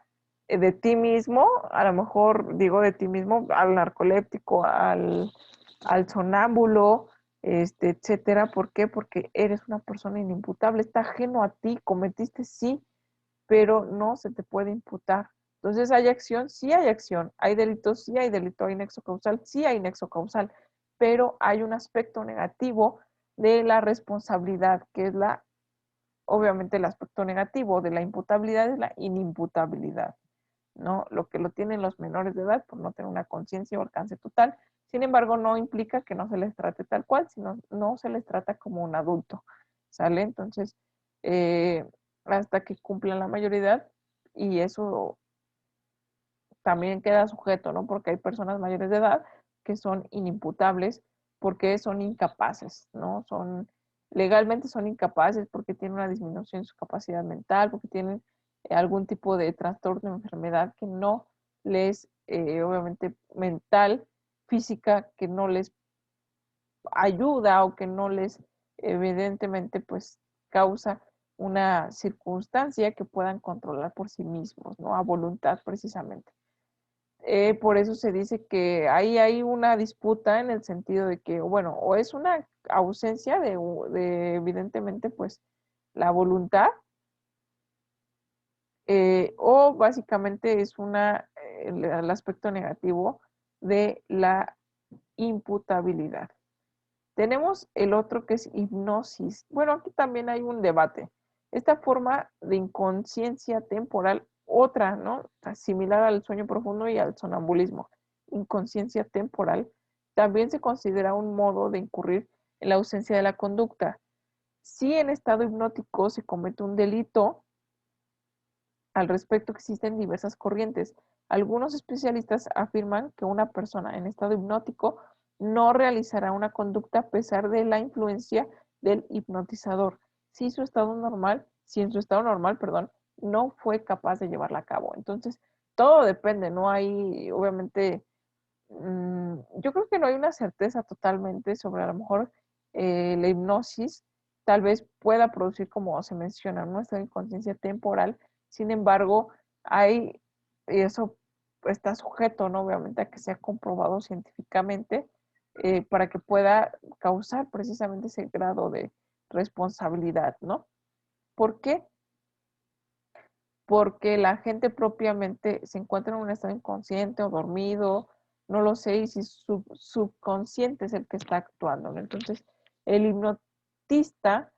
de ti mismo, a lo mejor digo de ti mismo, al narcoléptico, al sonámbulo, etcétera. ¿Por qué? Porque eres una persona inimputable, está ajeno a ti, cometiste sí, pero no se te puede imputar. Entonces, ¿hay acción? Sí hay acción. ¿Hay delitos? Sí hay delito. ¿Hay nexo causal? Sí hay nexo causal. Pero hay un aspecto negativo de la responsabilidad, que es obviamente el aspecto negativo de la imputabilidad es la inimputabilidad, ¿no? Lo que lo tienen los menores de edad por no tener una conciencia o alcance total. Sin embargo, no implica que no se les trate tal cual, sino no se les trata como un adulto, ¿sale? Entonces, eh, hasta que cumplan la mayoría y eso también queda sujeto, ¿no? Porque hay personas mayores de edad que son inimputables porque son incapaces, ¿no? Legalmente son incapaces porque tienen una disminución en su capacidad mental, porque tienen algún tipo de trastorno o enfermedad que no les, obviamente, mental, física, que no les ayuda o que no les, evidentemente, pues causa una circunstancia que puedan controlar por sí mismos, ¿no? A voluntad, precisamente. Por eso se dice que ahí hay una disputa en el sentido de que, bueno, o es una ausencia de evidentemente, pues, la voluntad, o básicamente es el aspecto negativo de la imputabilidad. Tenemos el otro que es hipnosis. Bueno, aquí también hay un debate. Esta forma de inconsciencia temporal, otra, ¿no? Similar al sueño profundo y al sonambulismo. Inconsciencia temporal también se considera un modo de incurrir en la ausencia de la conducta. Si en estado hipnótico se comete un delito, al respecto existen diversas corrientes. Algunos especialistas afirman que una persona en estado hipnótico no realizará una conducta a pesar de la influencia del hipnotizador, si en su estado normal, perdón, no fue capaz de llevarla a cabo. Entonces, todo depende, no hay, obviamente, yo creo que no hay una certeza totalmente sobre a lo mejor la hipnosis, tal vez pueda producir, como se menciona, ¿no? Esta inconsciencia temporal. Sin embargo, y eso está sujeto, ¿no? Obviamente, a que sea comprobado científicamente, para que pueda causar precisamente ese grado de responsabilidad, ¿no? ¿Por qué? Porque la gente propiamente se encuentra en un estado inconsciente o dormido, no lo sé, y si su subconsciente es el que está actuando, ¿no? Entonces, el hipnotista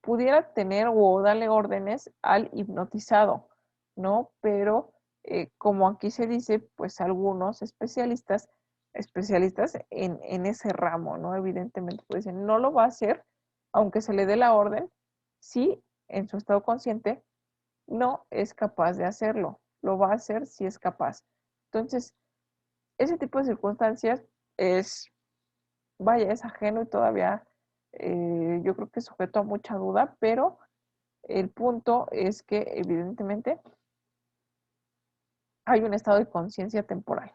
pudiera tener o darle órdenes al hipnotizado, ¿no? Pero como aquí se dice, pues algunos especialistas en ese ramo, ¿no? Evidentemente, pues dicen, no lo va a hacer, aunque se le dé la orden, sí, en su estado consciente, no es capaz de hacerlo. Lo va a hacer si es capaz. Entonces, ese tipo de circunstancias es, vaya, es ajeno y todavía yo creo que es sujeto a mucha duda, pero el punto es que evidentemente hay un estado de conciencia temporal,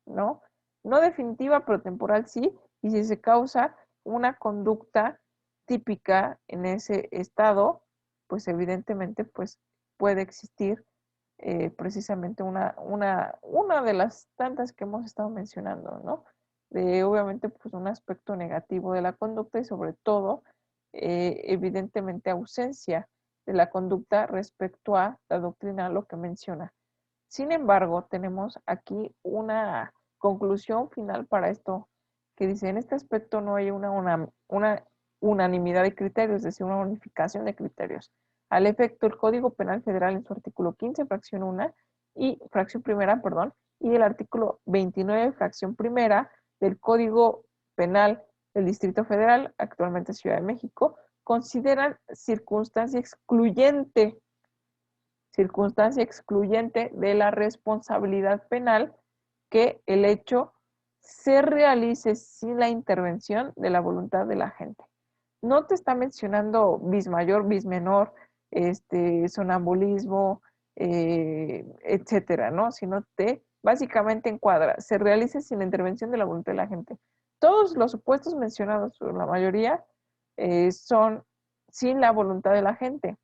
¿no? No definitiva, pero temporal sí, y si se causa una conducta típica en ese estado, pues evidentemente, pues puede existir precisamente una de las tantas que hemos estado mencionando, ¿no? De obviamente pues un aspecto negativo de la conducta y sobre todo evidentemente ausencia de la conducta respecto a la doctrina, lo que menciona. Sin embargo, tenemos aquí una conclusión final para esto que dice, en este aspecto no hay una unanimidad de criterios, es decir, una unificación de criterios. Al efecto, el Código Penal Federal en su artículo 15, fracción 1 y fracción primera, perdón, y el artículo 29, fracción primera del Código Penal del Distrito Federal, actualmente Ciudad de México, consideran circunstancia excluyente de la responsabilidad penal que el hecho se realice sin la intervención de la voluntad de la gente. No te está mencionando bis mayor, bis menor, sonambulismo, etcétera, ¿no? Sino te básicamente encuadra, se realice sin la intervención de la voluntad de la gente. Todos los supuestos mencionados, la mayoría, son sin la voluntad de la gente.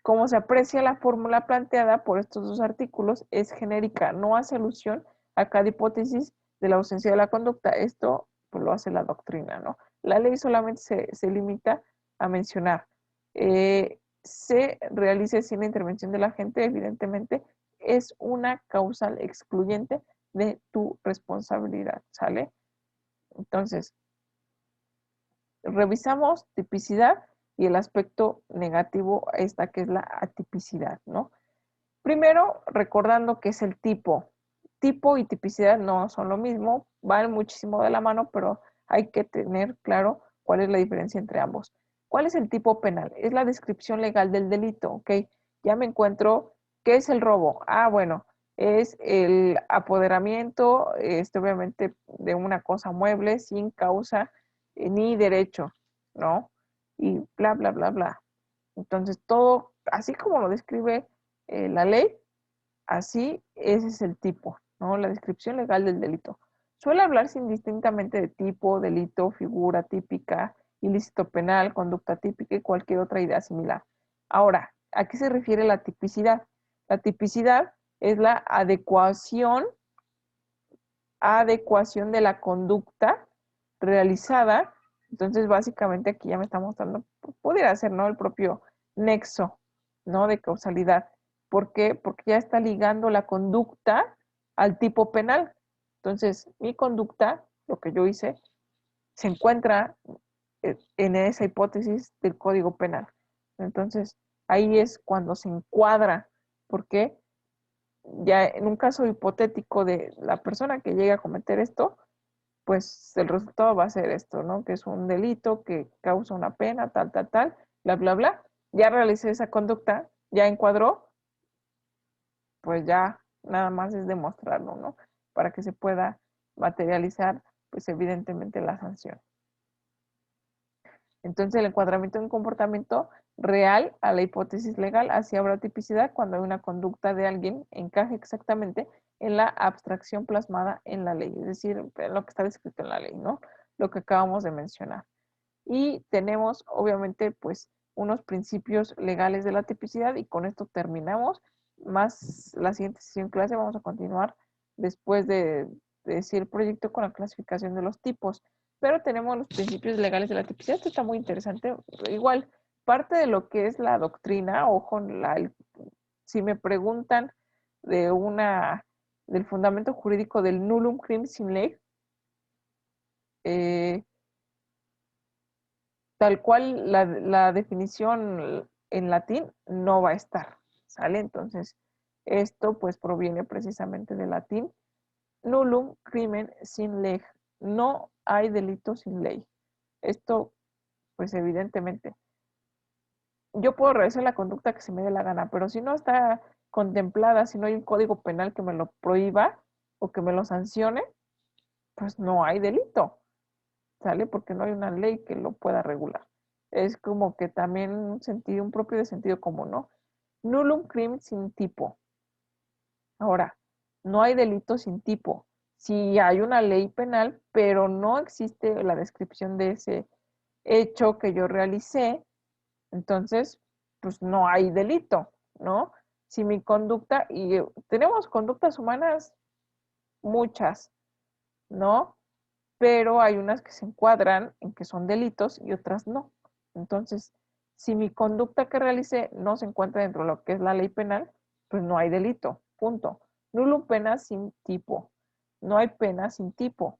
Como se aprecia, la fórmula planteada por estos dos artículos es genérica, no hace alusión a cada hipótesis de la ausencia de la conducta. Esto pues, lo hace la doctrina, ¿no? La ley solamente se limita a mencionar. Se realice sin la intervención de la gente, evidentemente, es una causal excluyente de tu responsabilidad, ¿sale? Entonces, revisamos tipicidad y el aspecto negativo esta que es la atipicidad, ¿no? Primero, recordando que es el tipo. Tipo y tipicidad no son lo mismo, van muchísimo de la mano, pero hay que tener claro cuál es la diferencia entre ambos. ¿Cuál es el tipo penal? Es la descripción legal del delito, ¿ok? Ya me encuentro, ¿qué es el robo? Ah, bueno, es el apoderamiento, obviamente, de una cosa mueble sin causa ni derecho, ¿no? Y bla, bla, bla, bla. Entonces, todo, así como lo describe la ley, así ese es el tipo, ¿no? La descripción legal del delito. Suele hablarse indistintamente de tipo, delito, figura típica, ilícito penal, conducta típica y cualquier otra idea similar. Ahora, ¿a qué se refiere la tipicidad? La tipicidad es la adecuación de la conducta realizada. Entonces, básicamente aquí ya me está mostrando, pudiera ser, ¿no? El propio nexo, ¿no? De causalidad. ¿Por qué? Porque ya está ligando la conducta al tipo penal. Entonces, mi conducta, lo que yo hice, se encuentra en esa hipótesis del Código Penal. Entonces, ahí es cuando se encuadra. ¿Por qué? Ya en un caso hipotético de la persona que llegue a cometer esto, pues el resultado va a ser esto, ¿no? Que es un delito que causa una pena, tal, tal, tal, bla, bla, bla. Ya realicé esa conducta, ya encuadró, pues ya nada más es demostrarlo, ¿no? Para que se pueda materializar, pues evidentemente la sanción. Entonces, el encuadramiento de un comportamiento real a la hipótesis legal, así habrá tipicidad cuando hay una conducta de alguien encaje exactamente en la abstracción plasmada en la ley, es decir, en lo que está descrito en la ley, ¿no? Lo que acabamos de mencionar. Y tenemos, obviamente, pues, unos principios legales de la tipicidad y con esto terminamos. Más la siguiente sesión clase vamos a continuar después de decir el proyecto con la clasificación de los tipos. Pero tenemos los principios legales de la tipicidad. Esto está muy interesante. Igual, parte de lo que es la doctrina, ojo, si me preguntan de del fundamento jurídico del nullum crimen sin ley, tal cual la definición en latín no va a estar, ¿sale? Entonces, esto pues proviene precisamente del latín nullum crimen sin ley. No hay delito sin ley. Esto, pues evidentemente, yo puedo realizar la conducta que se me dé la gana, pero si no está contemplada, si no hay un código penal que me lo prohíba o que me lo sancione, pues no hay delito, ¿sale? Porque no hay una ley que lo pueda regular. Es como que también un propio de sentido común, ¿no? Nullum crimen sin tipo. Ahora, no hay delito sin tipo. Sí hay una ley penal, pero no existe la descripción de ese hecho que yo realicé, entonces, pues no hay delito, ¿no? Si mi conducta, y tenemos conductas humanas muchas, ¿no? Pero hay unas que se encuadran en que son delitos y otras no. Entonces, si mi conducta que realicé no se encuentra dentro de lo que es la ley penal, pues no hay delito, punto. Nulo pena sin tipo. No hay pena sin tipo.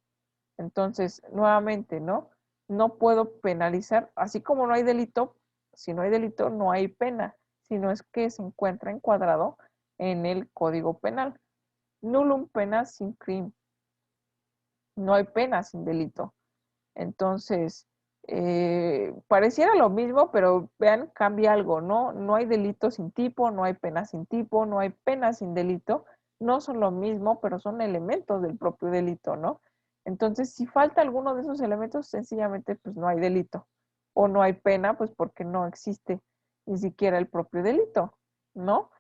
Entonces, nuevamente, ¿no? No puedo penalizar, así como no hay delito, si no hay delito, no hay pena, sino es que se encuentra encuadrado en el Código Penal. Nullum pena sin crimen. No hay pena sin delito. Entonces, pareciera lo mismo, pero vean, cambia algo, ¿no? No hay delito sin tipo, no hay pena sin tipo, no hay pena sin delito. No son lo mismo, pero son elementos del propio delito, ¿no? Entonces, si falta alguno de esos elementos, sencillamente, pues no hay delito. O no hay pena, pues porque no existe ni siquiera el propio delito, ¿no?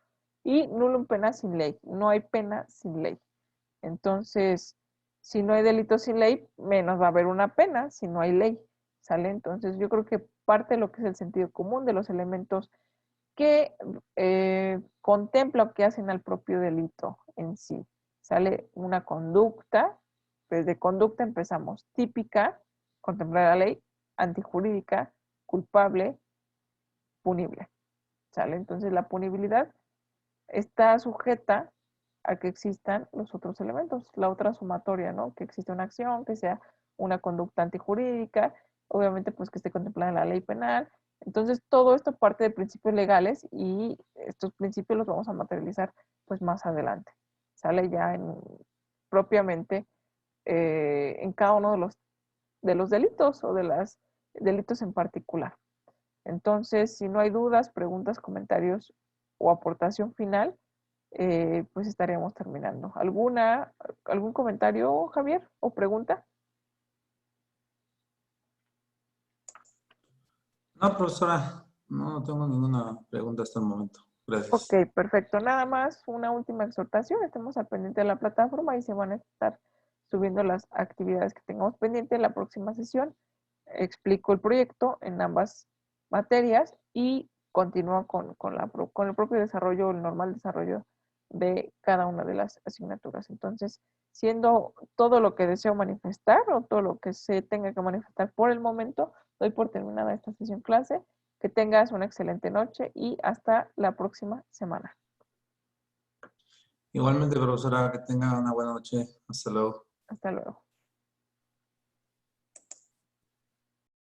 Y nulo pena sin ley. No hay pena sin ley. Entonces, si no hay delito sin ley, menos va a haber una pena si no hay ley, ¿sale? Entonces, yo creo que parte de lo que es el sentido común de los elementos que contempla o que hacen al propio delito en sí. Sale una conducta, desde conducta empezamos, típica, contemplar la ley, antijurídica, culpable, punible, ¿sale? Entonces, la punibilidad está sujeta a que existan los otros elementos, la otra sumatoria, ¿no? Que existe una acción, que sea una conducta antijurídica, obviamente pues que esté contemplada en la ley penal. Entonces todo esto parte de principios legales y estos principios los vamos a materializar pues más adelante. Sale ya en, propiamente en cada uno de los delitos o de los delitos en particular. Entonces, si no hay dudas, preguntas, comentarios o aportación final, pues estaríamos terminando. ¿Algún comentario, Javier, o pregunta? No, profesora, no tengo ninguna pregunta hasta el momento. Ok, Gracias. perfecto. Nada más una última exhortación. Estemos al pendiente de la plataforma y se van a estar subiendo las actividades que tengamos pendiente en la próxima sesión. Explico el proyecto en ambas materias y continúo con el propio desarrollo, el normal desarrollo de cada una de las asignaturas. Entonces, siendo todo lo que deseo manifestar o todo lo que se tenga que manifestar por el momento, doy por terminada esta sesión clase. Que tengas una excelente noche y hasta la próxima semana. Igualmente, profesora, que tenga una buena noche. Hasta luego. Hasta luego.